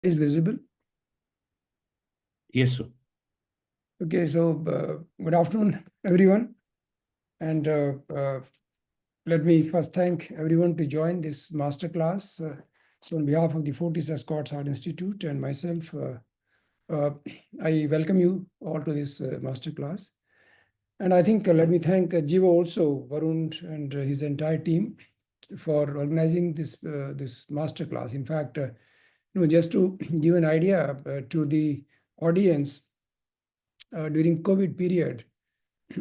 Is visible? Yes, sir. Okay, so good afternoon, everyone. And let me first thank everyone to join this masterclass. So on behalf of the Fortis Escorts Art Institute and myself, I welcome you all to this masterclass. And I think let me thank Jivo also, Varun and his entire team for organizing this masterclass. In fact, just to give an idea to the audience, during COVID period,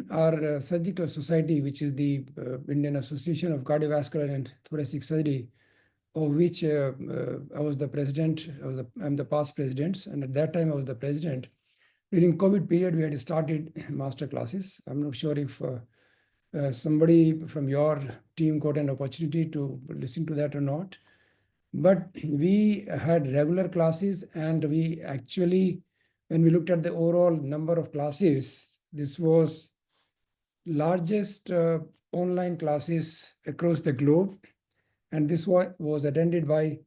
our surgical society, which is the Indian Association of Cardiovascular and Thoracic Surgery, of which I was the president, I'm the past president, and at that time I was the president. During COVID period, we had started master classes. I'm not sure if somebody from your team got an opportunity to listen to that or not. But we had regular classes, and we actually, when we looked at the overall number of classes, this was largest online classes across the globe, and this was attended by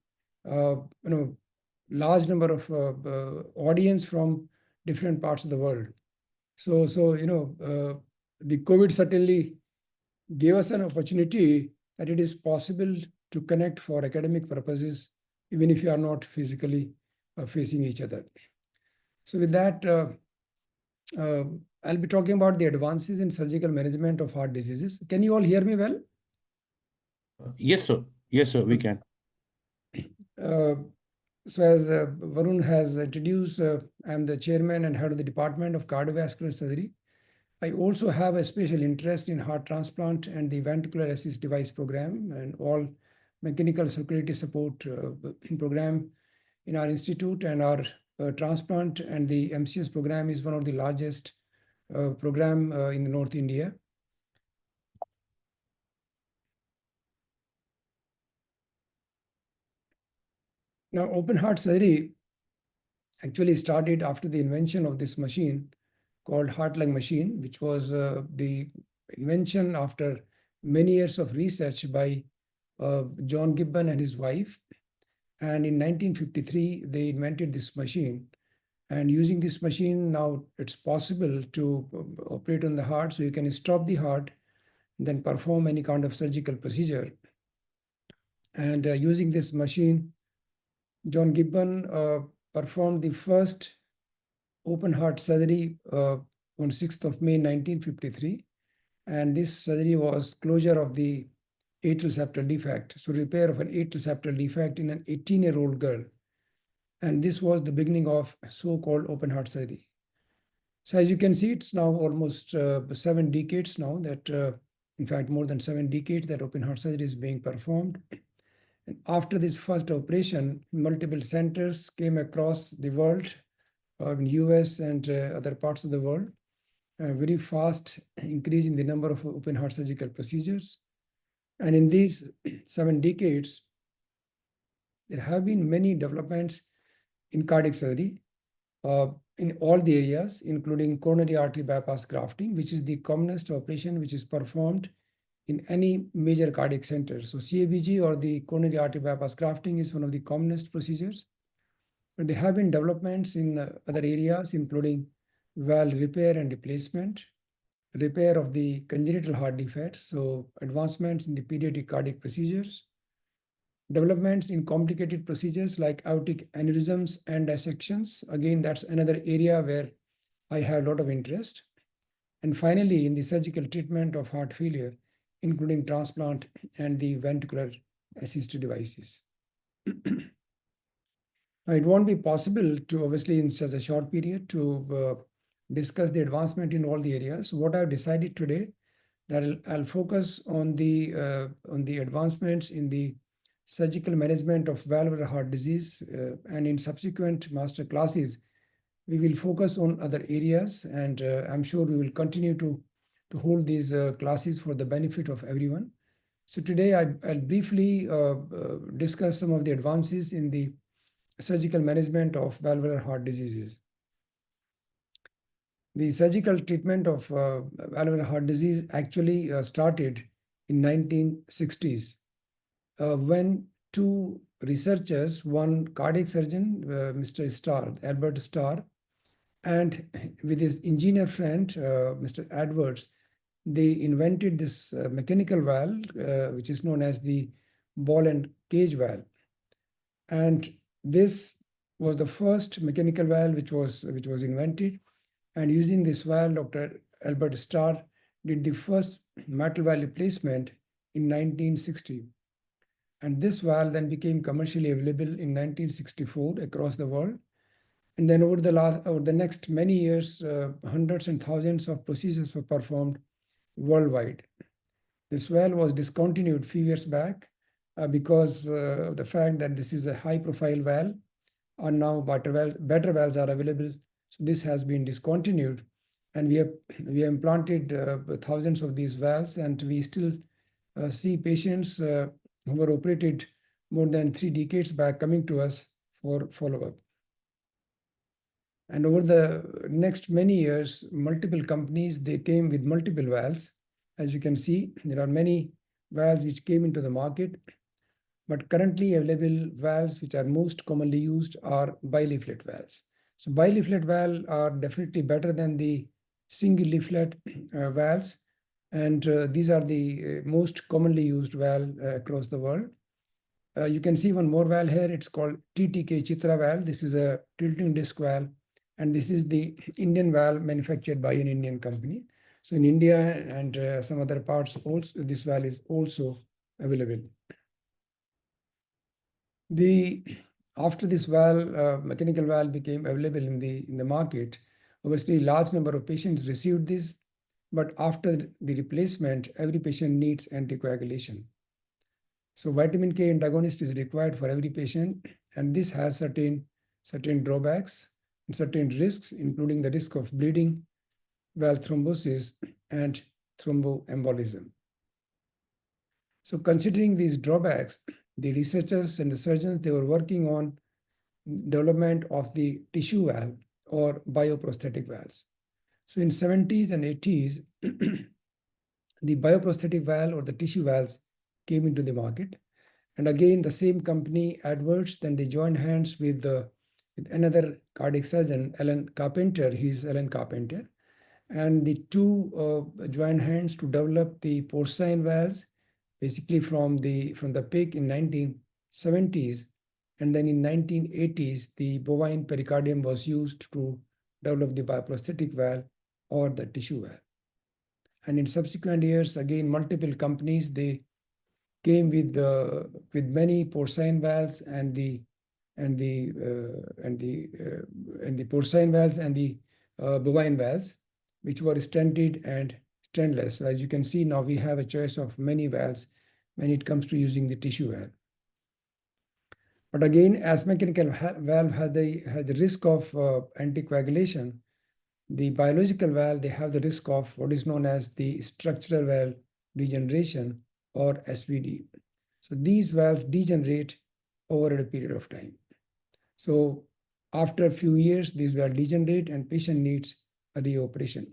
large number of audience from different parts of the world. So the COVID certainly gave us an opportunity that it is possible to connect for academic purposes, even if you are not physically facing each other. So with that, I'll be talking about the advances in surgical management of heart diseases. Can you all hear me well? Yes, sir. Yes, sir, we can. So as Varun has introduced, I'm the chairman and head of the Department of Cardiovascular Surgery. I also have a special interest in heart transplant and the ventricular assist device program and all mechanical circulatory support program in our institute, and our transplant and the MCS program is one of the largest program in North India. Now, open heart surgery actually started after the invention of this machine called heart-lung machine, which was the invention after many years of research by John Gibbon and his wife. And in 1953, they invented this machine. And using this machine, now it's possible to operate on the heart. So you can stop the heart, then perform any kind of surgical procedure. And using this machine, John Gibbon performed the first open heart surgery on 6th of May 1953. And this surgery was closure of the atrial septal defect, so repair of an atrial septal defect in an 18-year-old girl. And this was the beginning of so-called open heart surgery. So as you can see, it's now almost 7 decades now that, in fact, more than 7 decades that open heart surgery is being performed. And after this first operation, multiple centers came across the world, in US and other parts of the world, very fast increase in the number of open heart surgical procedures. And in these 7 decades, there have been many developments in cardiac surgery in all the areas, including coronary artery bypass grafting, which is the commonest operation which is performed in any major cardiac center. So CABG, or the coronary artery bypass grafting, is one of the commonest procedures. But there have been developments in other areas, including valve repair and replacement, repair of the congenital heart defects, so advancements in the pediatric cardiac procedures, developments in complicated procedures like aortic aneurysms and dissections. Again, that's another area where I have a lot of interest. And finally, in the surgical treatment of heart failure, including transplant and the ventricular assist devices. Now, it won't be possible to, obviously, in such a short period, to discuss the advancement in all the areas. So what I've decided today, that I'll focus on the advancements in the surgical management of valvular heart disease, and in subsequent master classes, we will focus on other areas, and I'm sure we will continue to hold these classes for the benefit of everyone. So today I'll briefly discuss some of the advances in the surgical management of valvular heart diseases. The surgical treatment of valvular heart disease actually started in 1960s when 2 researchers, one cardiac surgeon, Mr. Starr, Albert Starr, and with his engineer friend, Mr. Edwards, they invented this mechanical valve, which is known as the ball and cage valve. And this was the first mechanical valve which was invented. And using this valve, Dr. Albert Starr did the first mitral valve replacement in 1960. And this valve then became commercially available in 1964 across the world. And then over the next many years, hundreds and thousands of procedures were performed worldwide. This valve was discontinued a few years back because of the fact that this is a high-profile valve, and now better valves are available. So this has been discontinued, and we have implanted thousands of these valves, and we still see patients who were operated more than 3 decades back coming to us for follow-up. And over the next many years, multiple companies, they came with multiple valves. As you can see, there are many valves which came into the market, but currently available valves which are most commonly used are bileaflet valves. So bileaflet valves are definitely better than the single leaflet valves, and these are the most commonly used valve across the world. You can see one more valve here. It's called TTK Chitra valve. This is a tilting disc valve, and this is the Indian valve manufactured by an Indian company. So in India and some other parts also, this valve is also available. After this valve, mechanical valve became available in the market, obviously large number of patients received this, but after the replacement, every patient needs anticoagulation. So vitamin K antagonist is required for every patient, and this has certain drawbacks and certain risks, including the risk of bleeding, valve thrombosis, and thromboembolism. So considering these drawbacks, the researchers and the surgeons, they were working on development of the tissue valve or bioprosthetic valves. So in 70s and 80s, the bioprosthetic valve or the tissue valves came into the market. And again, the same company, Edwards, then they joined hands with another cardiac surgeon, Alan Carpenter. He's Alan Carpenter. And the two joined hands to develop the porcine valves, basically from the pig in 1970s. And then in 1980s, the bovine pericardium was used to develop the bioprosthetic valve or the tissue valve. And in subsequent years, again, multiple companies, they came with many porcine valves and the porcine valves and the bovine valves, which were stented and stentless. So as you can see, now we have a choice of many valves when it comes to using the tissue valve. But again, as mechanical valve has the risk of anticoagulation, the biological valve, they have the risk of what is known as the structural valve degeneration or SVD. So these valves degenerate over a period of time. So after a few years, these valves degenerate and patient needs a reoperation.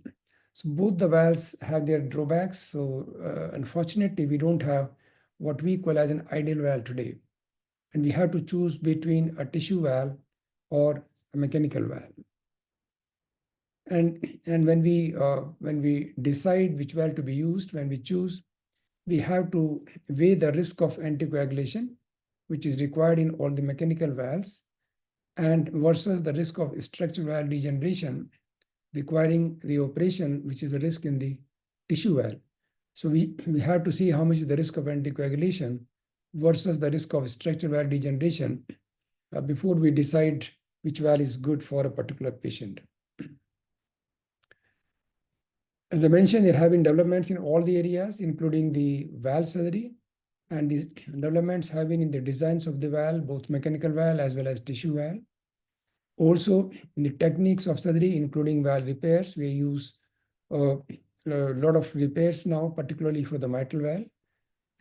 So both the valves have their drawbacks. So unfortunately, we don't have what we call as an ideal valve today. And we have to choose between a tissue valve or a mechanical valve. And when we decide which valve to be used, when we choose, we have to weigh the risk of anticoagulation, which is required in all the mechanical valves, and versus the risk of structural valve degeneration requiring reoperation, which is the risk in the tissue valve. So we have to see how much is the risk of anticoagulation versus the risk of structural valve degeneration before we decide which valve is good for a particular patient. As I mentioned, there have been developments in all the areas, including the valve surgery, and these developments have been in the designs of the valve, both mechanical valve as well as tissue valve. Also, in the techniques of surgery, including valve repairs, we use a lot of repairs now, particularly for the mitral valve.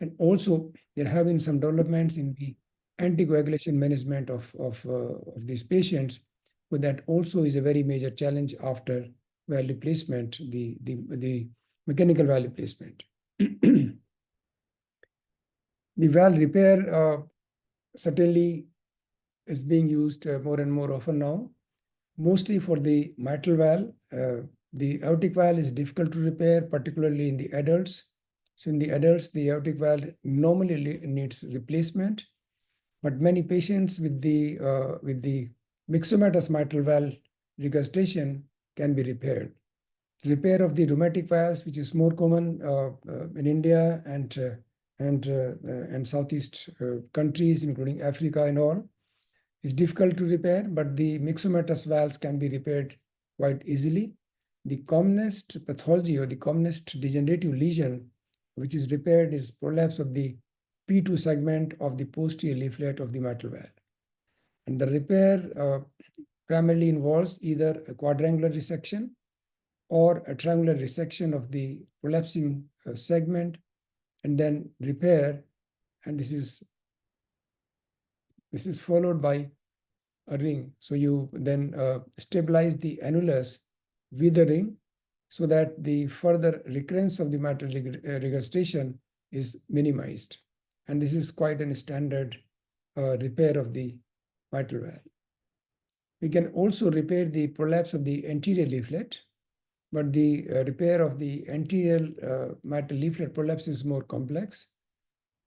And also, there have been some developments in the anticoagulation management of these patients, but that also is a very major challenge after valve replacement, the mechanical valve replacement. The valve repair certainly is being used more and more often now, mostly for the mitral valve. The aortic valve is difficult to repair, particularly in the adults. So in the adults, the aortic valve normally needs replacement, but many patients with the myxomatous mitral valve regurgitation can be repaired. Repair of the rheumatic valves, which is more common in India and Southeast countries, including Africa and all, is difficult to repair, but the myxomatous valves can be repaired quite easily. The commonest pathology or the commonest degenerative lesion which is repaired is prolapse of the P2 segment of the posterior leaflet of the mitral valve. And the repair primarily involves either a quadrangular resection or a triangular resection of the prolapsing segment, and then repair. And this is followed by a ring. So you then stabilize the annulus with a ring so that the further recurrence of the mitral regurgitation is minimized. And this is quite a standard repair of the mitral valve. We can also repair the prolapse of the anterior leaflet, but the repair of the anterior mitral leaflet prolapse is more complex.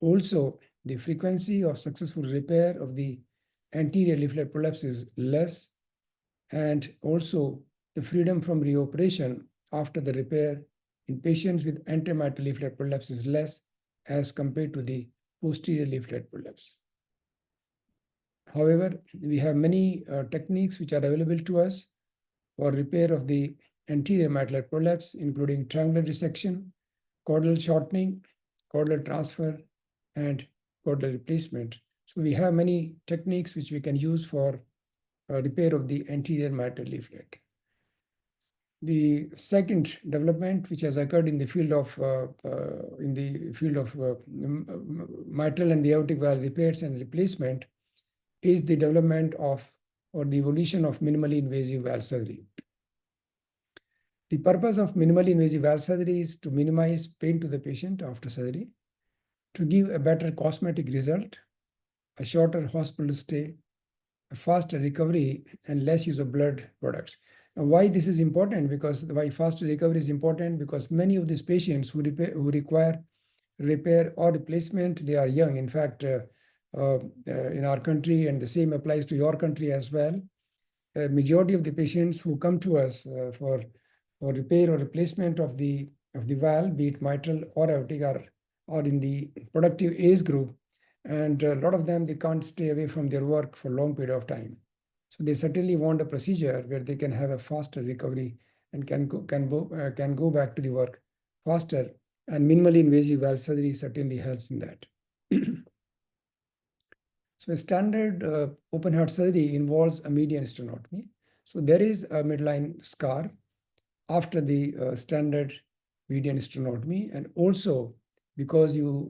Also, the frequency of successful repair of the anterior leaflet prolapse is less, and also the freedom from reoperation after the repair in patients with antemitral leaflet prolapse is less as compared to the posterior leaflet prolapse. However, we have many techniques which are available to us for repair of the anterior mitral prolapse, including triangular resection, chordal shortening, chordal transfer, and chordal replacement. So we have many techniques which we can use for repair of the anterior mitral leaflet. The second development which has occurred in the field of mitral and the aortic valve repairs and replacement is the development of or the evolution of minimally invasive valve surgery. The purpose of minimally invasive valve surgery is to minimize pain to the patient after surgery, to give a better cosmetic result, a shorter hospital stay, a faster recovery, and less use of blood products. And why this is important? Because why faster recovery is important? Because many of these patients who require repair or replacement, they are young. In fact, in our country, and the same applies to your country as well, a majority of the patients who come to us for repair or replacement of the valve, be it mitral or aortic, are in the productive age group, and a lot of them, they can't stay away from their work for a long period of time. So they certainly want a procedure where they can have a faster recovery and can go back to the work faster. And minimally invasive valve surgery certainly helps in that. So a standard open heart surgery involves a median sternotomy. So there is a midline scar after the standard median sternotomy, and also because you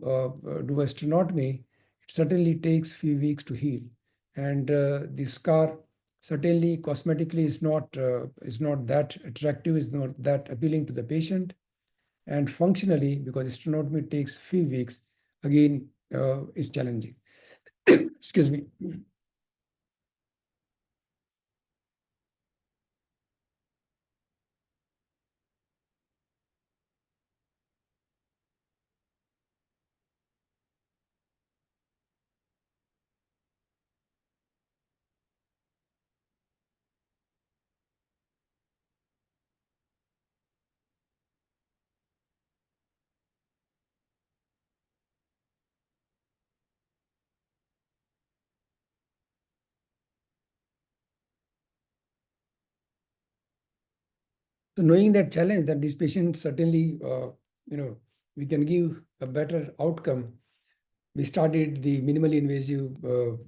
do a sternotomy, it certainly takes a few weeks to heal, and the scar certainly cosmetically is not that attractive, is not that appealing to the patient, and functionally, because sternotomy takes a few weeks, again is challenging. Excuse me. So knowing that challenge, that these patients certainly, we can give a better outcome, we started the minimally invasive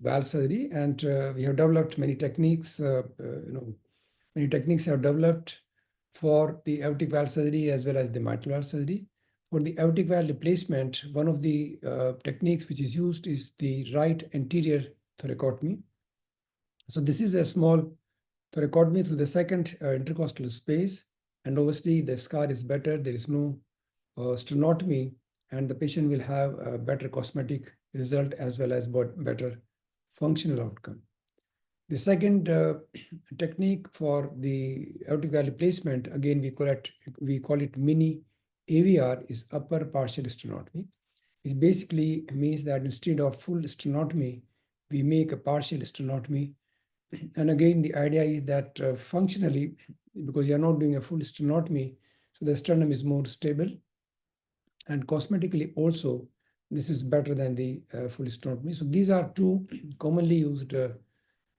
valve surgery, and we have developed many techniques. Many techniques have developed for the aortic valve surgery as well as the mitral valve surgery. For the aortic valve replacement, one of the techniques which is used is the right anterior thoracotomy. So this is a small thoracotomy through the second intercostal space, and obviously the scar is better. There is no sternotomy, and the patient will have a better cosmetic result as well as better functional outcome. The second technique for the aortic valve replacement, again, we call it mini AVR, is upper partial sternotomy. It basically means that instead of full sternotomy, we make a partial sternotomy. And again, the idea is that functionally, because you're not doing a full sternotomy, so the sternum is more stable. And cosmetically also, this is better than the full sternotomy. So these are two commonly used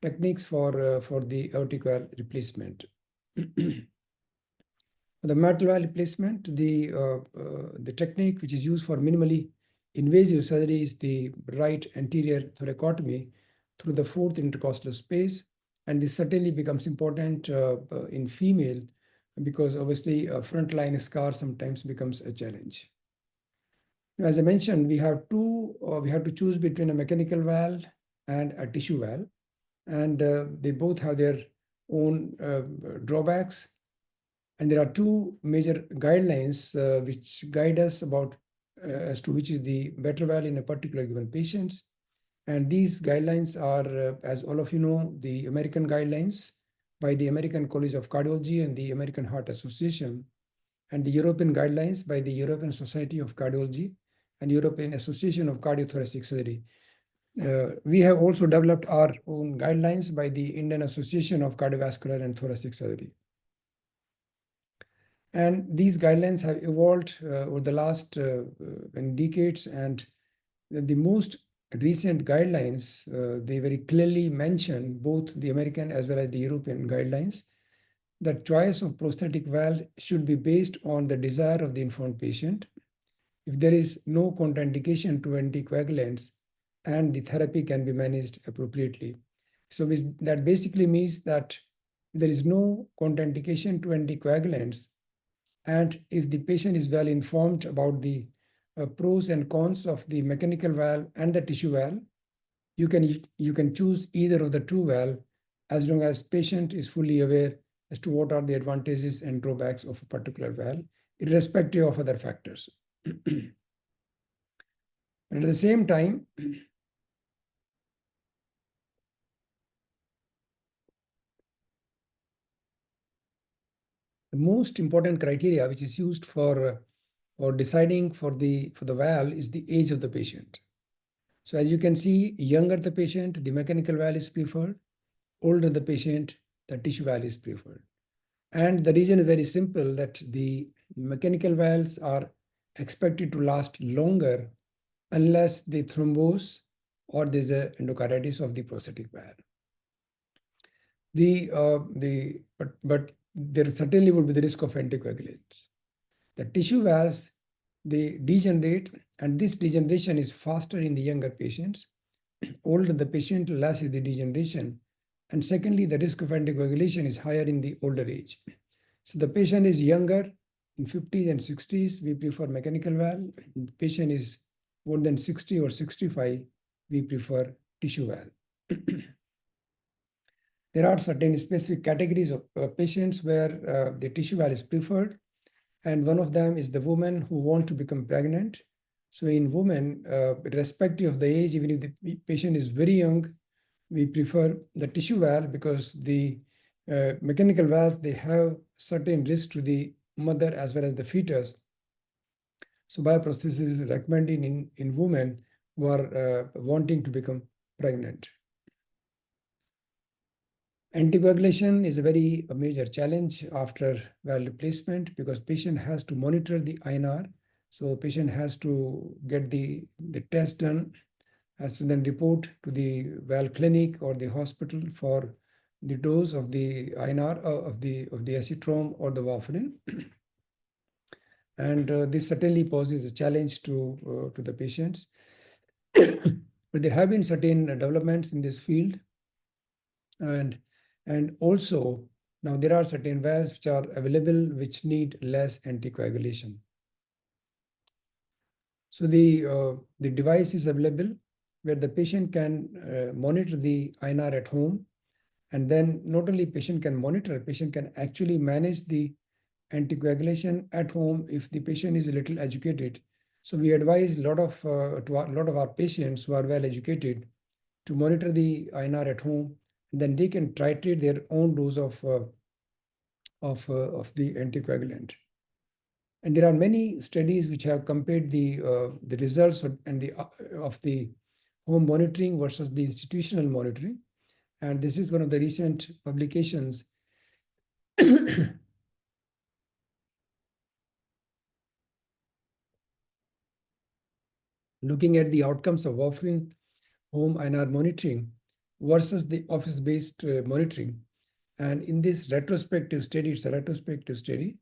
techniques for the aortic valve replacement. The mitral valve replacement, the technique which is used for minimally invasive surgery is the right anterior thoracotomy through the fourth intercostal space. And this certainly becomes important in female because obviously a frontline scar sometimes becomes a challenge. As I mentioned, we have to choose between a mechanical valve and a tissue valve, and they both have their own drawbacks. And there are two major guidelines which guide us about as to which is the better valve in a particular given patient. And these guidelines are, as all of you know, the American guidelines by the American College of Cardiology and the American Heart Association, and the European guidelines by the European Society of Cardiology and European Association of Cardiothoracic Surgery. We have also developed our own guidelines by the Indian Association of Cardiovascular and Thoracic Surgery. And these guidelines have evolved over the last decades, and the most recent guidelines, they very clearly mention both the American as well as the European guidelines that choice of prosthetic valve should be based on the desire of the informed patient. If there is no contraindication to anticoagulants, and the therapy can be managed appropriately. So that basically means that there is no contraindication to anticoagulants, and if the patient is well informed about the pros and cons of the mechanical valve and the tissue valve, you can choose either of the two valve as long as patient is fully aware as to what are the advantages and drawbacks of a particular valve, irrespective of other factors. And at the same time, the most important criteria which is used for deciding for the valve is the age of the patient. So as you can see, younger the patient, the mechanical valve is preferred. Older the patient, the tissue valve is preferred. And the reason is very simple, that the mechanical valves are expected to last longer unless they thrombose or there's a endocarditis of the prosthetic valve. But there certainly would be the risk of anticoagulants. The tissue valves, they degenerate, and this degeneration is faster in the younger patients. Older the patient, less is the degeneration. And secondly, the risk of anticoagulation is higher in the older age. So the patient is younger, in 50s and 60s, we prefer mechanical valve. If the patient is more than 60 or 65, we prefer tissue valve. There are certain specific categories of patients where the tissue valve is preferred. And one of them is the woman who wants to become pregnant. So in women, irrespective of the age, even if the patient is very young, we prefer the tissue valve because the mechanical valves, they have certain risk to the mother as well as the fetus. So bioprosthesis is recommended in women who are wanting to become pregnant. Anticoagulation is a major challenge after valve replacement because patient has to monitor the INR. So patient has to get the test done, has to then report to the valve clinic or the hospital for the dose of the INR of the acetylene or the warfarin. And this certainly poses a challenge to the patients. But there have been certain developments in this field, and also now there are certain valves which are available which need less anticoagulation. So the device is available where the patient can monitor the INR at home, and then not only patient can monitor, patient can actually manage the anticoagulation at home if the patient is a little educated. So we advise a lot of our patients who are well educated to monitor the INR at home. And then they can titrate their own dose of the anticoagulant. And there are many studies which have compared the results of the home monitoring versus the institutional monitoring. And this is one of the recent publications looking at the outcomes of offering home INR monitoring versus the office-based monitoring. And in this retrospective study, it's a retrospective study,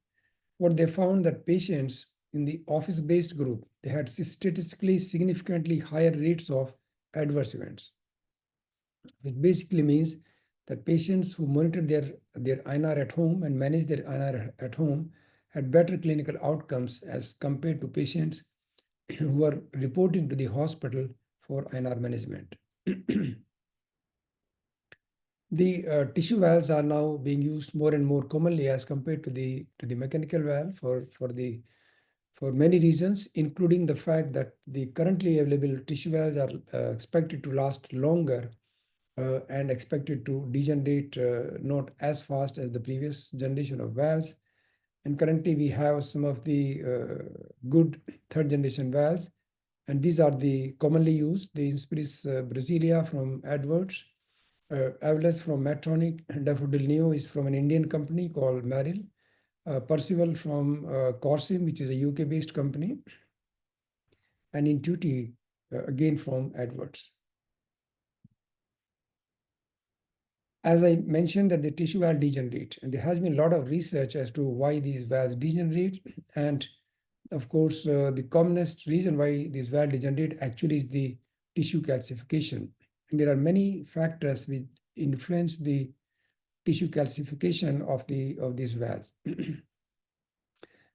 what they found that patients in the office-based group, they had statistically significantly higher rates of adverse events, which basically means that patients who monitor their INR at home and manage their INR at home had better clinical outcomes as compared to patients who are reporting to the hospital for INR management. The tissue valves are now being used more and more commonly as compared to the mechanical valve for many reasons, including the fact that the currently available tissue valves are expected to last longer and expected to degenerate not as fast as the previous generation of valves. And currently we have some of the good third generation valves, and these are the commonly used: the Inspiris Brasilia from Edwards, Avles from Medtronic, and Daffodil Neo is from an Indian company called Merrill, Percival from Corsim, which is a UK-based company, and Intuiti, again from Edwards. As I mentioned, that the tissue valve degenerate, and there has been a lot of research as to why these valves degenerate. And of course, the commonest reason why these valves degenerate actually is the tissue calcification. And there are many factors which influence the tissue calcification of these valves.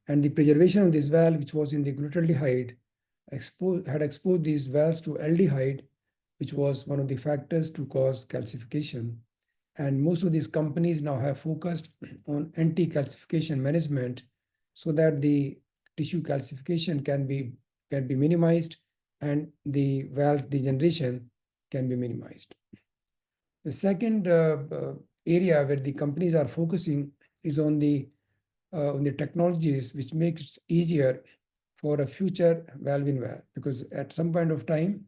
And the preservation of this valve, which was in the glutaldehyde, had exposed these valves to aldehyde, which was one of the factors to cause calcification. And most of these companies now have focused on anti-calcification management so that the tissue calcification can be minimized and the valve degeneration can be minimized. The second area where the companies are focusing is on the technologies which makes it easier for a future valve-in-valve, because at some point of time,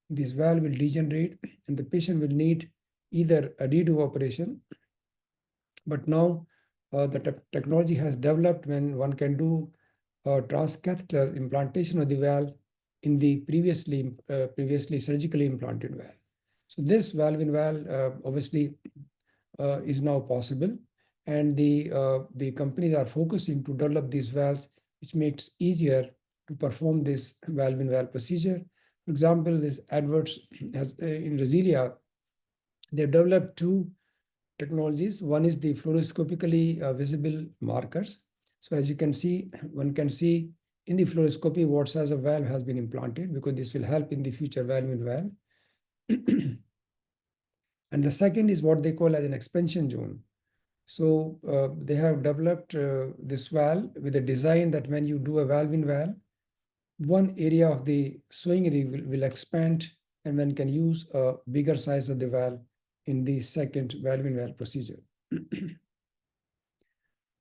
this valve will degenerate and the patient will need either a redo operation. But now the technology has developed when one can do transcatheter implantation of the valve in the previously surgically implanted valve. So this valve-in-valve obviously is now possible, and the companies are focusing to develop these valves, which makes easier to perform this valve-in-valve procedure. For example, this Edwards has in Resilia, they've developed two technologies. One is the fluoroscopically visible markers. So as you can see, one can see in the fluoroscopy what size of valve has been implanted, because this will help in the future valve-in-valve. And the second is what they call as an expansion zone. So they have developed this valve with a design that when you do a valve-in-valve, one area of the swing ring will expand, and one can use a bigger size of the valve in the second valve-in-valve procedure.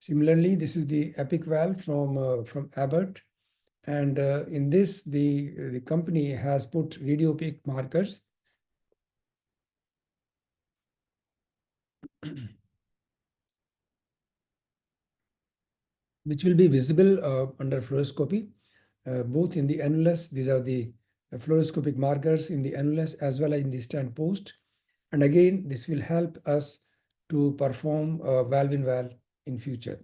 Similarly, this is the EPIC valve from Abbott, and in this the company has put radiopaque markers which will be visible under fluoroscopy, both in the annulus. These are the fluoroscopic markers in the annulus as well as in the stent post. And again, this will help us to perform valve-in-valve in future.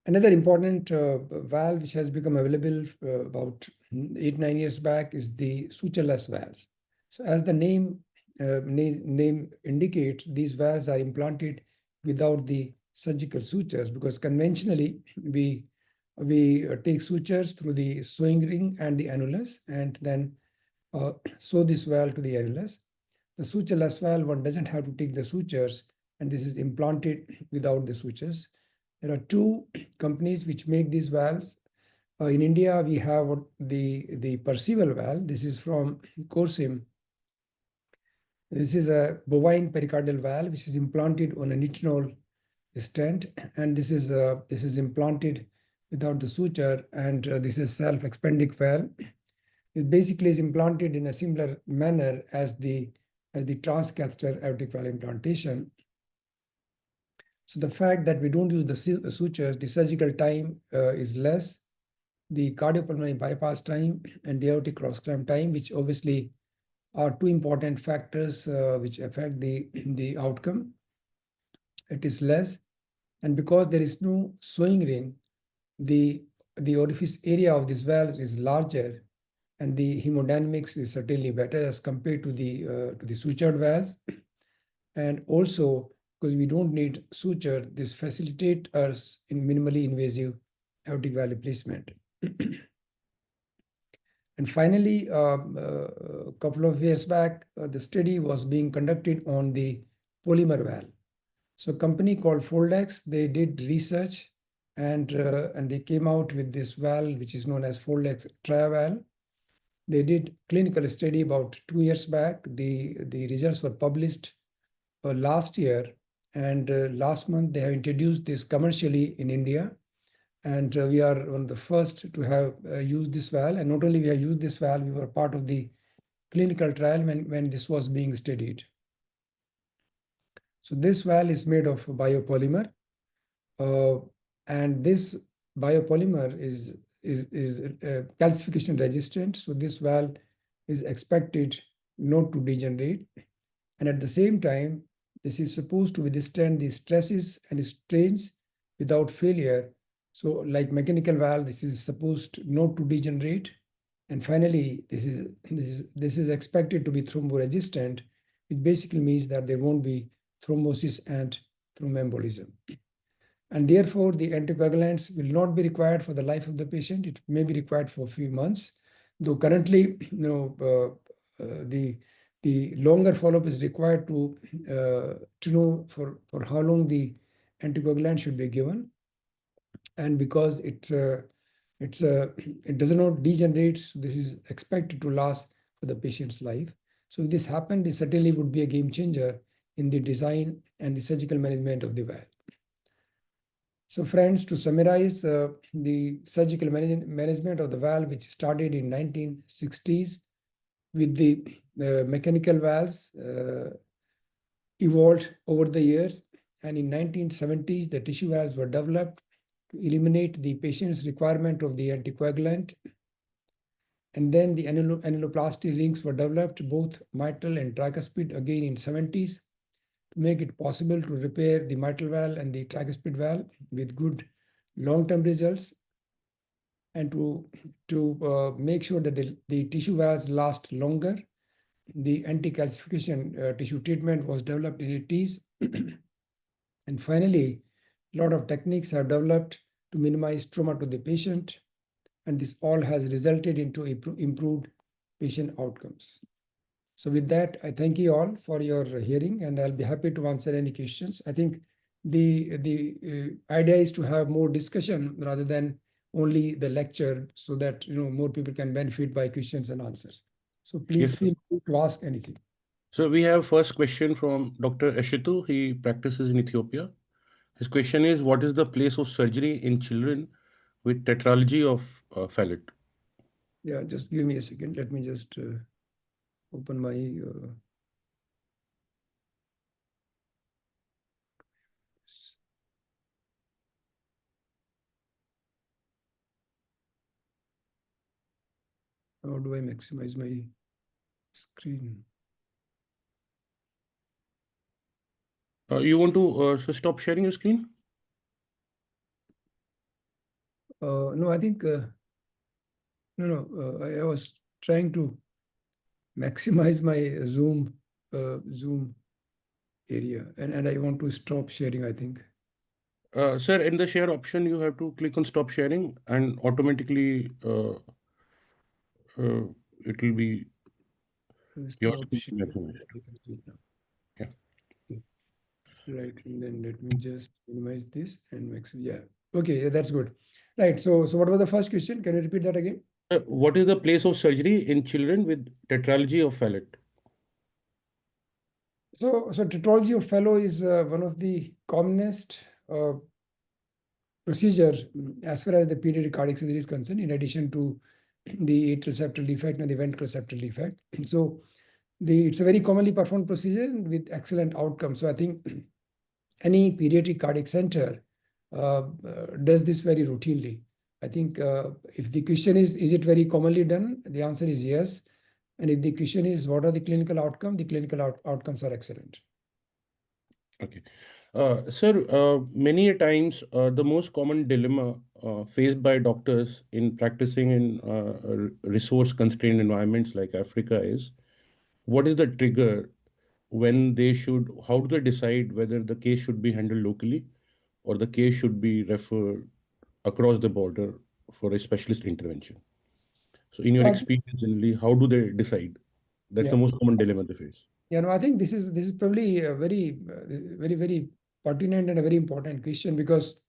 Another important valve which has become available about 8-9 years back is the sutureless valves. So as the name indicates, these valves are implanted without the surgical sutures, because conventionally we take sutures through the sewing ring and the annulus and then sew this valve to the annulus. The sutureless valve, one doesn't have to take the sutures, and this is implanted without the sutures. There are two companies which make these valves. In India, we have the Percival valve. This is from Corsim. This is a bovine pericardial valve which is implanted on a nitinol stent, and this is implanted without the suture, and this is self-expanding valve. It basically is implanted in a similar manner as the transcatheter aortic valve implantation. So the fact that we don't use the sutures, the surgical time is less, the cardiopulmonary bypass time and the aortic cross clamp time, which obviously are two important factors which affect the outcome. It is less, and because there is no sewing ring, the orifice area of this valve is larger, and the hemodynamics is certainly better as compared to the sutured valves. And also, because we don't need suture, this facilitates us in minimally invasive aortic valve replacement. And finally, a couple of years back, the study was being conducted on the polymer valve. So a company called Foldex, they did research, and they came out with this valve, which is known as Foldex TriValve. They did clinical study about 2 years back. The results were published last year, and last month they have introduced this commercially in India. And we are one of the first to have used this valve. And not only we have used this valve, we were part of the clinical trial when this was being studied. So this valve is made of biopolymer, and this biopolymer is calcification resistant. So this valve is expected not to degenerate, and at the same time, this is supposed to withstand the stresses and strains without failure. So like mechanical valve, this is supposed not to degenerate. And finally, this is expected to be thromboresistant, which basically means that there won't be thrombosis and thromboembolism. And therefore, the anticoagulants will not be required for the life of the patient. It may be required for a few months, though currently, the longer follow-up is required to know for how long the anticoagulant should be given. And because it does not degenerate, so this is expected to last for the patient's life. So if this happened, this certainly would be a game changer in the design and the surgical management of the valve. So friends, to summarize, the surgical management of the valve, which started in 1960s with the mechanical valves, evolved over the years. And in 1970s, the tissue valves were developed to eliminate the patient's requirement of the anticoagulant. And then the annuloplasty rings were developed, both mitral and tricuspid, again in 70s, to make it possible to repair the mitral valve and the tricuspid valve with good long-term results, and to make sure that the tissue valves last longer. The anti-calcification tissue treatment was developed in 80s. And finally, a lot of techniques have developed to minimize trauma to the patient, and this all has resulted into improved patient outcomes. So with that, I thank you all for your hearing, and I'll be happy to answer any questions. I think the idea is to have more discussion rather than only the lecture, so that more people can benefit by questions and answers. So please Yes, sir. feel free to ask anything. So we have first question from Dr. Eshitu. He practices in Ethiopia. His question is, what is the place of surgery in children with tetralogy of Fallot? Yeah, just give me a second. Let me just open my how do I maximize my screen? You want to stop sharing your screen? No, I think I was trying to maximize my Zoom area, and I want to stop sharing, I think. Sir, in the share option, you have to click on stop sharing, and automatically it will be your Stop screen sharing. maximized. Yeah. Right, and then let me just minimize this and max. Yeah, okay, yeah, that's good. Right. So what was the first question? Can you repeat that again? What is the place of surgery in children with tetralogy of Fallot? So tetralogy of Fallot is one of the commonest procedure as far as the pediatric cardiac surgery is concerned, in addition to the atrial septal defect and the ventricular septal defect. So it's a very commonly performed procedure with excellent outcomes. So I think any pediatric cardiac center does this very routinely. I think if the question is it very commonly done? The answer is yes. And if the question is what are the clinical outcomes, the clinical outcomes are excellent. Okay. Sir, many a times the most common dilemma faced by doctors in practicing in resource-constrained environments like Africa is, what is the trigger when they should, how do they decide whether the case should be handled locally or the case should be referred across the border for a specialist intervention? So in your experience, generally, how do they decide? That's the Yeah. most common dilemma they face. Yeah, no, I think this is probably a very, very pertinent and a very important question, because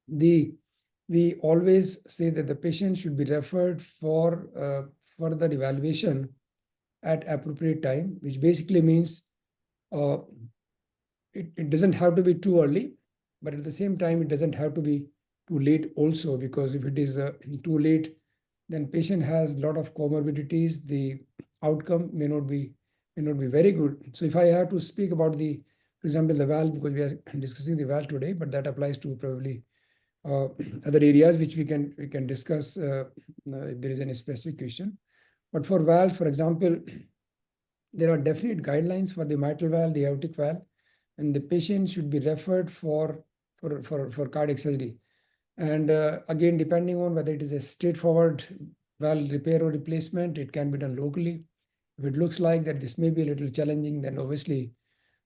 we always say that the patient should be referred for further evaluation at appropriate time, which basically means uh, it doesn't have to be too early, but at the same time, it doesn't have to be too late also, because if it is too late, then patient has a lot of comorbidities. The outcome may not be very good. So if I have to speak about for example, the valve, because we are discussing the valve today, but that applies to probably other areas which we can discuss if there is any specific question. But for valves, for example, there are definite guidelines for the mitral valve, the aortic valve, and the patient should be referred for cardiac surgery. And again, depending on whether it is a straightforward valve repair or replacement, it can be done locally. If it looks like that this may be a little challenging, then obviously,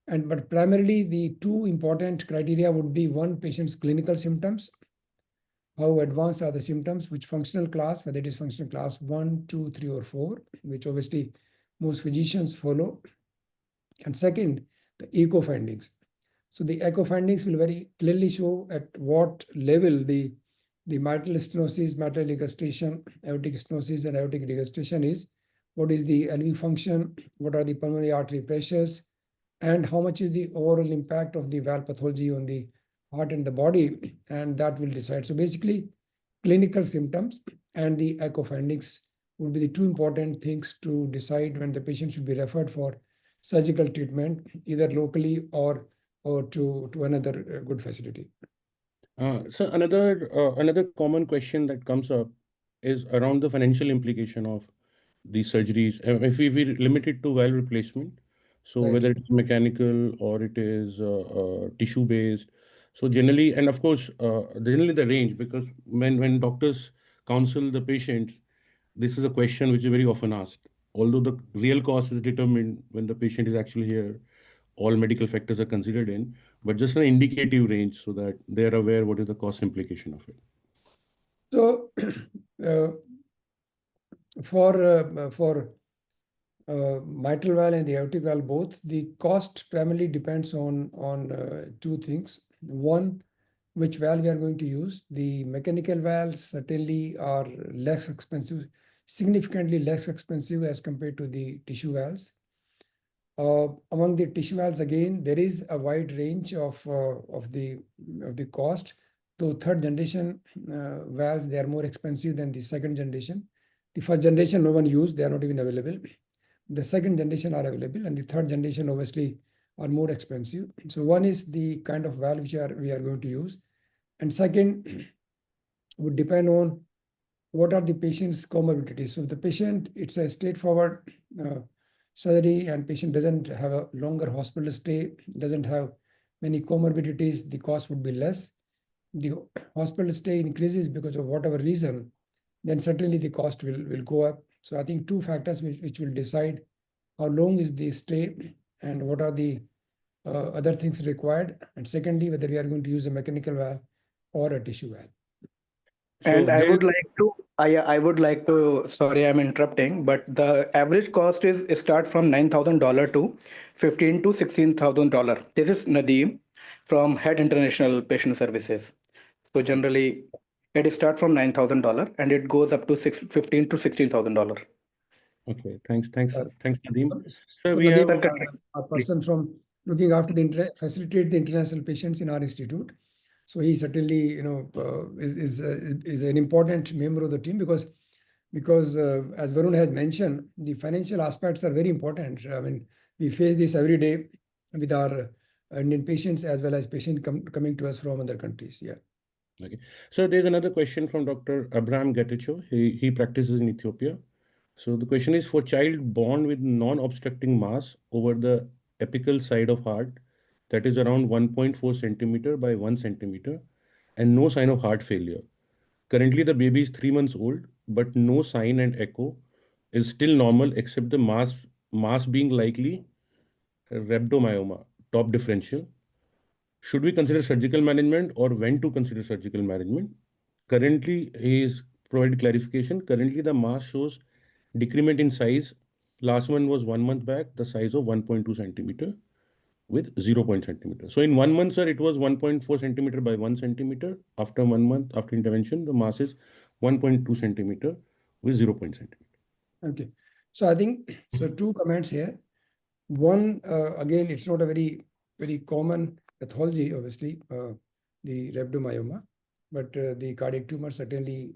but primarily the two important criteria would be: one, patient's clinical symptoms, how advanced are the symptoms, which functional class, whether it is functional class 1, 2, 3, or 4, which obviously most physicians follow. And second, the echo findings. So the echo findings will very clearly show at what level the mitral stenosis, mitral regurgitation, aortic stenosis, and aortic regurgitation is. What is the LV function? What are the pulmonary artery pressures? And how much is the overall impact of the valve pathology on the heart and the body? And that will decide. So basically, clinical symptoms and the echo findings would be the two important things to decide when the patient should be referred for surgical treatment, either locally or to another good facility. So another common question that comes up is around the financial implication of these surgeries. If we limit it to valve replacement, so Right. whether it's mechanical or it is tissue based, so generally, and of course, generally the range, because when doctors counsel the patients, this is a question which is very often asked. Although the real cost is determined when the patient is actually here, all medical factors are considered in, but just an indicative range so that they're aware what is the cost implication of it. So uh, for mitral valve and the aortic valve both, the cost primarily depends on two things. One, which valve we are going to use. The mechanical valves certainly are less expensive, significantly less expensive as compared to the tissue valves. Among the tissue valves, again, there is a wide range of the cost. So third generation valves, they are more expensive than the second generation. The first generation no one used; they are not even available. The second generation are available, and the third generation obviously are more expensive. So one is the kind of valve which we are going to use, and second would depend on what are the patient's comorbidities. So if the patient, it's a straightforward surgery and patient doesn't have a longer hospital stay, doesn't have many comorbidities, the cost would be less. The hospital stay increases because of whatever reason, then certainly the cost will go up. So I think two factors which will decide how long is the stay and what are the other things required. And secondly, whether we are going to use a mechanical valve or a tissue valve. So And I there, would like to, I would like to, sorry, I'm interrupting, but the average cost is start from $9,000 to $15,000 to $16,000. This is Nadeem from Head International Patient Services. So generally, It starts from $9,000 and it goes up to $15 to $16,000. Okay, thanks, Uh, Nadeem. Sir, So we have Nadeem is a person from looking after facilitate the international patients in our institute. So he certainly, is an important member of the team because as Varun has mentioned, the financial aspects are very important. I mean, we face this every day with our Indian patients as well as patients coming to us from other countries. Yeah. okay. So there's another question from Dr. Abraham Getachew. He practices in Ethiopia. So the question is, for child born with non-obstructing mass over the apical side of heart, that is around 1.4 centimeter by 1 centimeter, and no sign of heart failure. Currently, the baby is 3 months old, but no sign and echo is still normal except the mass being likely rhabdomyoma, top differential. Should we consider surgical management or when to consider surgical management? Currently, he is provided clarification. Currently, the mass shows decrement in size. Last one was 1 month back, the size of 1.2 centimeter with 0. Centimeter. So in 1 month, sir, it was 1.4 centimeter by 1 centimeter. After 1 month, after intervention, the mass is 1.2 centimeter with 0. Centimeter. Okay. So I think so. Two comments here. One, again, it's not a very common pathology, obviously, the rhabdomyoma, but the cardiac tumors certainly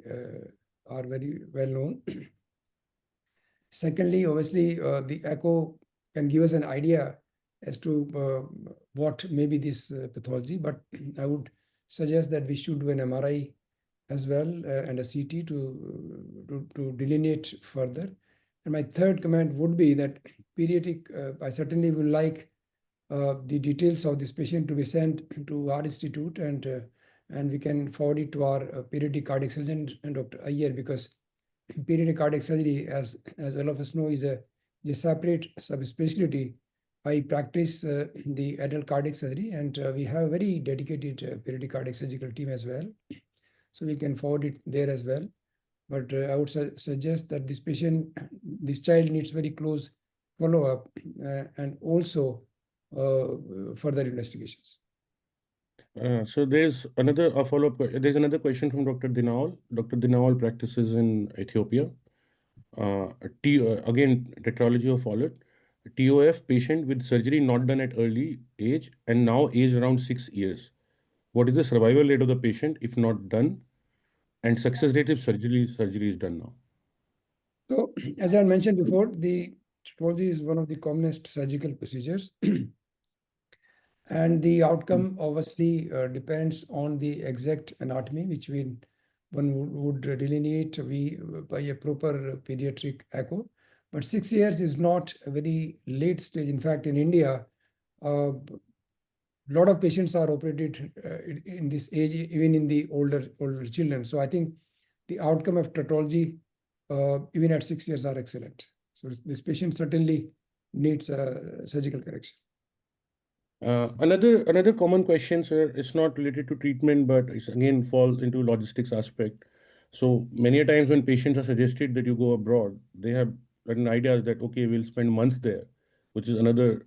are very well known. Secondly, obviously, the echo can give us an idea as to what may be this pathology, but I would suggest that we should do an MRI as well and a CT to delineate further. And my third comment would be that pediatric, I certainly would like the details of this patient to be sent to our institute and we can forward it to our pediatric cardiac surgeon and Dr. Iyer, because pediatric cardiac surgery, as all of us know, is a separate subspecialty. I practice the adult cardiac surgery, and we have a very dedicated pediatric cardiac surgical team as well. So we can forward it there as well. But I would suggest that this child needs very close follow-up and also further investigations. So there's another follow-up. There's another question from Dr. Dinawal. Dr. Dinawal practices in Ethiopia. Again, tetralogy of Fowler. TOF patient with surgery not done at early age and now age around 6 years. What is the survival rate of the patient if not done, and success rate if surgery is done now? So, as I mentioned before, the tetralogy is one of the commonest surgical procedures. And the outcome obviously depends on the exact anatomy, which one would delineate by a proper pediatric echo. But 6 years is not a very late stage. In fact, in India, a lot of patients are operated in this age, even in the older children. So I think the outcome of tetralogy, even at 6 years, are excellent. So this patient certainly needs a surgical correction. Another common question, sir, it's not related to treatment, but it's again falls into logistics aspect. So many a times when patients are suggested that you go abroad, they have an idea that, okay, we'll spend months there, which is another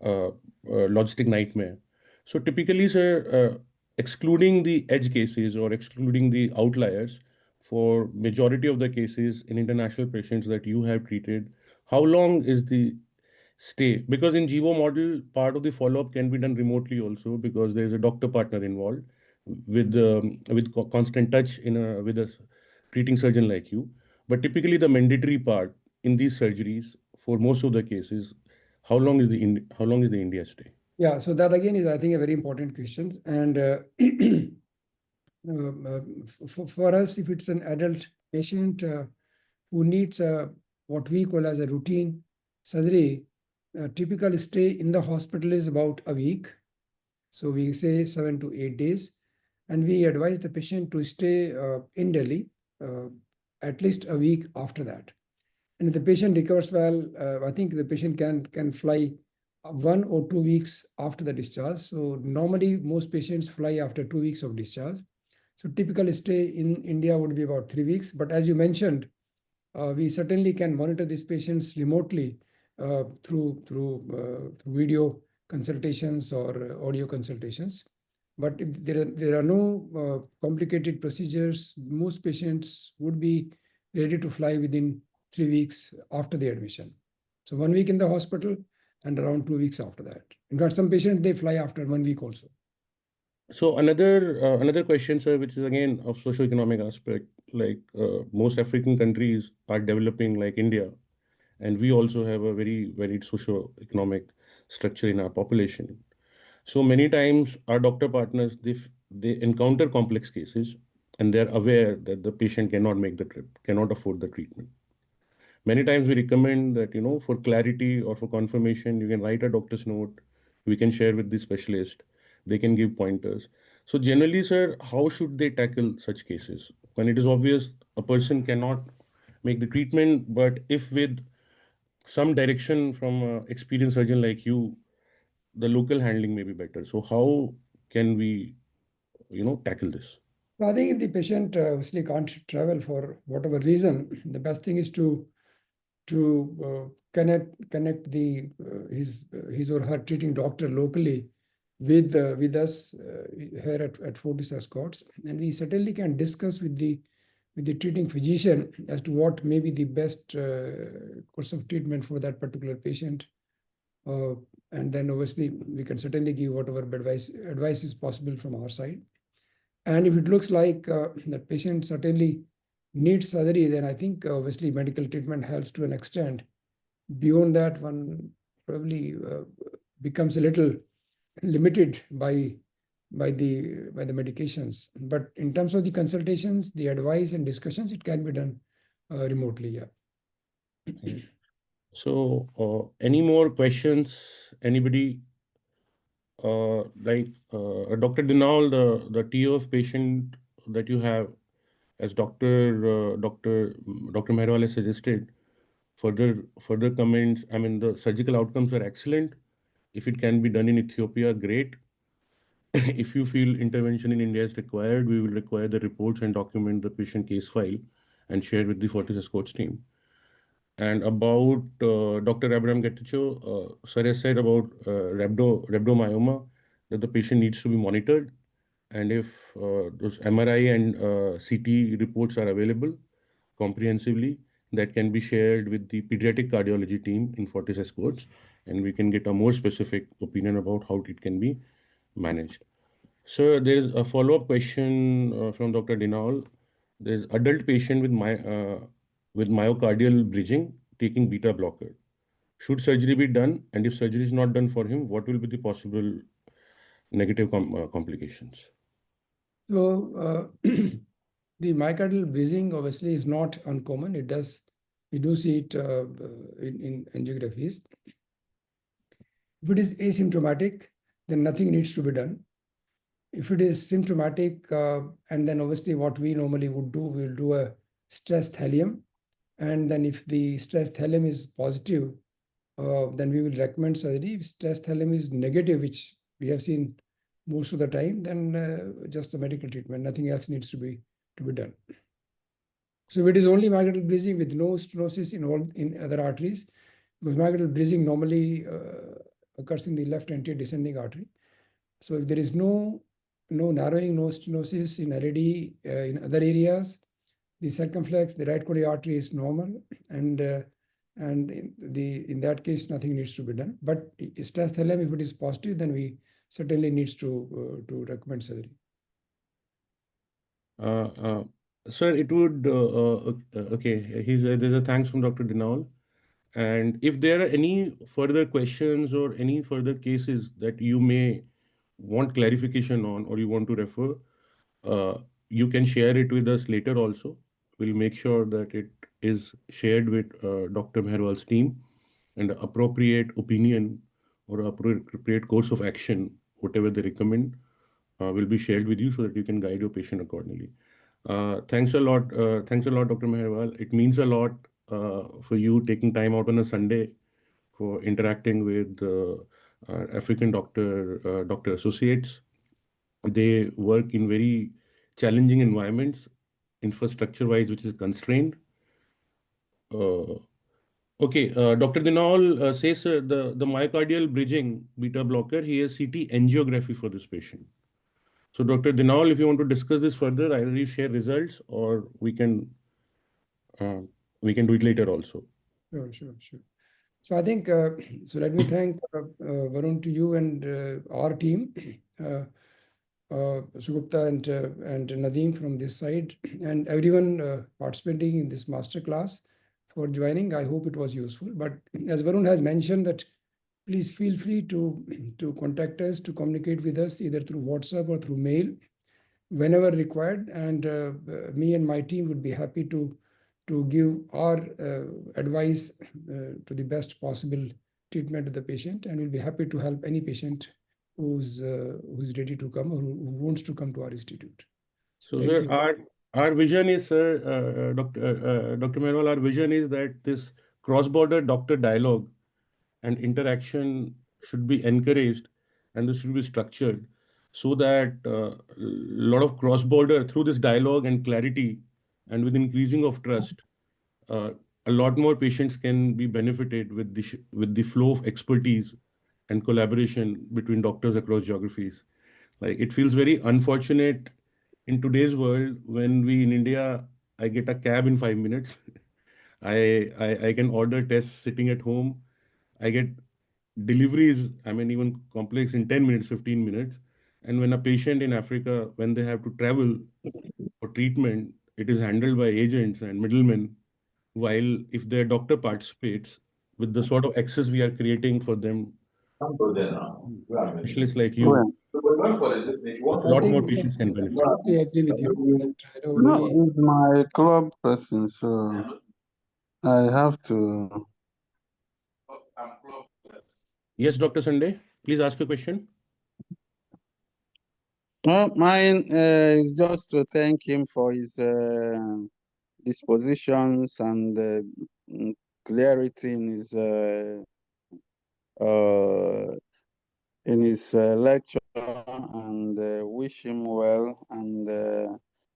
logistic nightmare. So typically, sir, excluding the edge cases or excluding the outliers, for majority of the cases in international patients that you have treated, how long is the stay? Because in Jivo model, part of the follow-up can be done remotely also, because there is a doctor partner involved with constant touch with a treating surgeon like you. But typically, the mandatory part in these surgeries for most of the cases, how long is the India stay? Yeah, so that again is, I think, a very important question. And for us, if it's an adult patient who needs what we call as a routine surgery, typical stay in the hospital is about a week. So we say 7 to 8 days. And we advise the patient to stay in Delhi at least a week after that. And if the patient recovers well, I think the patient can fly 1 or 2 weeks after the discharge. So normally most patients fly after 2 weeks of discharge. So typical stay in India would be about 3 weeks. But as you mentioned, we certainly can monitor these patients remotely through video consultations or audio consultations. But if there are no complicated procedures, most patients would be ready to fly within 3 weeks after the admission. So 1 week in the hospital and around 2 weeks after that. In fact, some patients, they fly after 1 week also. So another question, sir, which is again of socio-economic aspect, like most African countries are developing like India, and we also have a very varied socio-economic structure in our population. So many times our doctor partners, they encounter complex cases and they're aware that the patient cannot make the trip, cannot afford the treatment. Many times we recommend that, for clarity or for confirmation, you can write a doctor's note, we can share with the specialist, they can give pointers. So generally, sir, how should they tackle such cases? When it is obvious a person cannot make the treatment, but if with some direction from an experienced surgeon like you, the local handling may be better. So how can we, tackle this? I think if the patient obviously can't travel for whatever reason, the best thing is to connect the his or her treating doctor locally with us here at Fortis Escorts, and we certainly can discuss with the treating physician as to what may be the best course of treatment for that particular patient. And then obviously we can certainly give whatever advice is possible from our side. And if it looks like that patient certainly needs surgery, then I think obviously medical treatment helps to an extent. Beyond that, one probably becomes a little limited by the medications. But in terms of the consultations, the advice and discussions, it can be done remotely. Yeah. So any more questions? Anybody? Dr. Dinal, the tier of patient that you have, as Dr. Meharwal has suggested, further comments. I mean, the surgical outcomes are excellent. If it can be done in Ethiopia, great. If you feel intervention in India is required, we will require the reports and document the patient case file and share with the Fortis Escorts team. And about Dr. Abraham Getachew, sir has said about rhabdomyoma, that the patient needs to be monitored. And if those MRI and CT reports are available comprehensively, that can be shared with the pediatric cardiology team in Fortis Escorts, and we can get a more specific opinion about how it can be managed. So there is a follow-up question from Dr. Dinal. There's adult patient with myocardial bridging taking beta blocker. Should surgery be done? And if surgery is not done for him, what will be the possible negative complications? So the myocardial breathing obviously is not uncommon. We do see it in angiographies. If it is asymptomatic, then nothing needs to be done. If it is symptomatic, and then obviously what we normally would do, we'll do a stress thallium. And then if the stress thallium is positive, then we will recommend surgery. If stress thallium is negative, which we have seen most of the time, then just the medical treatment, nothing else needs to be done. So if it is only myocardial breathing with no stenosis involved in other arteries, because myocardial breathing normally occurs in the left anterior descending artery. So if there is no narrowing, no stenosis in LAD in other areas, the circumflex, the right coronary artery is normal, and in that case, nothing needs to be done. But stress thallium, if it is positive, then we certainly needs to recommend surgery. Sir, it would okay. There's a thanks from Dr. Dinal. And if there are any further questions or any further cases that you may want clarification on or you want to refer, you can share it with us later also. We'll make sure that it is shared with Dr. Meharwal's team, and the appropriate opinion or appropriate course of action, whatever they recommend, will be shared with you so that you can guide your patient accordingly. Thanks a lot. Thanks a lot, Dr. Meharwal. It means a lot for you taking time out on a Sunday for interacting with African doctor associates. They work in very challenging environments, infrastructure-wise, which is constrained. Uh, okay, Dr. Dinal says the myocardial bridging beta blocker, he has CT angiography for this patient. So, Dr. Dinal, if you want to discuss this further, either you share results or uh, we can do it later also. Sure. So I think, so let me thank Varun to you and our team, Sugupta and Nadeem from this side, and everyone participating in this masterclass for joining. I hope it was useful. But as Varun has mentioned, that please feel free to contact us, to communicate with us either through WhatsApp or through mail whenever required. And me and my team would be happy to give our advice to the best possible treatment to the patient, and we'll be happy to help any patient who's ready to come or who wants to come to our institute. So, Thank sir, you. our vision is, sir, Dr. Meharwal, our vision is that this cross-border doctor dialogue and interaction should be encouraged, and this should be structured so that a lot of cross-border through this dialogue and clarity, and with increasing of trust, uh, a lot more patients can be benefited with with the flow of expertise and collaboration between doctors across geographies. Like, it feels very unfortunate in today's world when we in India, I get a cab in 5 minutes. I can order tests sitting at home. I get deliveries, I mean, even complex in 10 minutes, 15 minutes. And when a patient in Africa, when they have to travel for treatment, it is handled by agents and middlemen. While if their doctor participates with the sort of access we are creating for them, specialists like you, Well, a I lot think more patients can benefit. absolutely agree with you that no, we it's my club person, so I have to. Yes, Dr. Sunday, please ask a question. Well, mine is just to thank him for his dispositions and clarity uh, in his lecture, and wish him well. And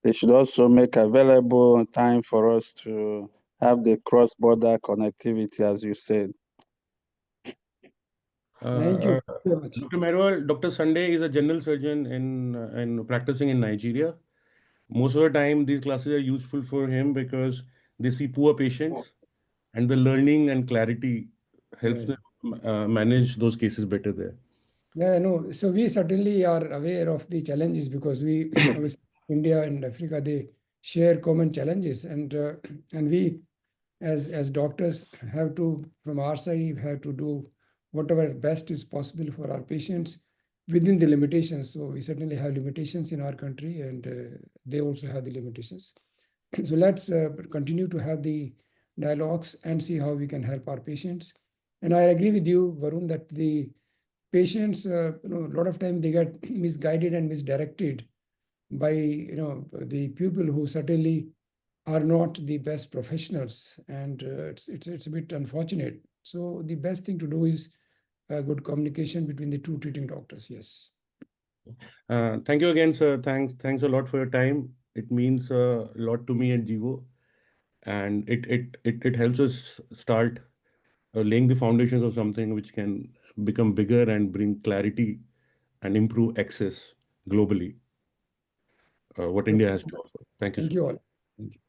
they should also make available time for us to have the cross-border connectivity, as you said. thank you very much. Dr. Meharwal, Dr. Sunday is a general surgeon in practicing in Nigeria. Most of the time, these classes are useful for him because they see poor patients, and the learning and clarity helps Right. them manage those cases better there. Yeah, no. So we certainly are aware of the challenges because we obviously India and Africa, they share common challenges, and we as doctors have to, from our side, have to do whatever best is possible for our patients within the limitations. So we certainly have limitations in our country, and they also have the limitations. So let's continue to have the dialogues and see how we can help our patients. And I agree with you, Varun, that the patients, a lot of time they get misguided and misdirected by, the people who certainly are not the best professionals, and it's a bit unfortunate. So the best thing to do is good communication between the two treating doctors. Yes. Thank you again, sir. Thanks a lot for your time. It means a lot to me and Jivo, and it helps us start laying the foundations of something which can become bigger and bring clarity and improve access globally, what India has to offer. Thank you Thank so you much. all. Thank you.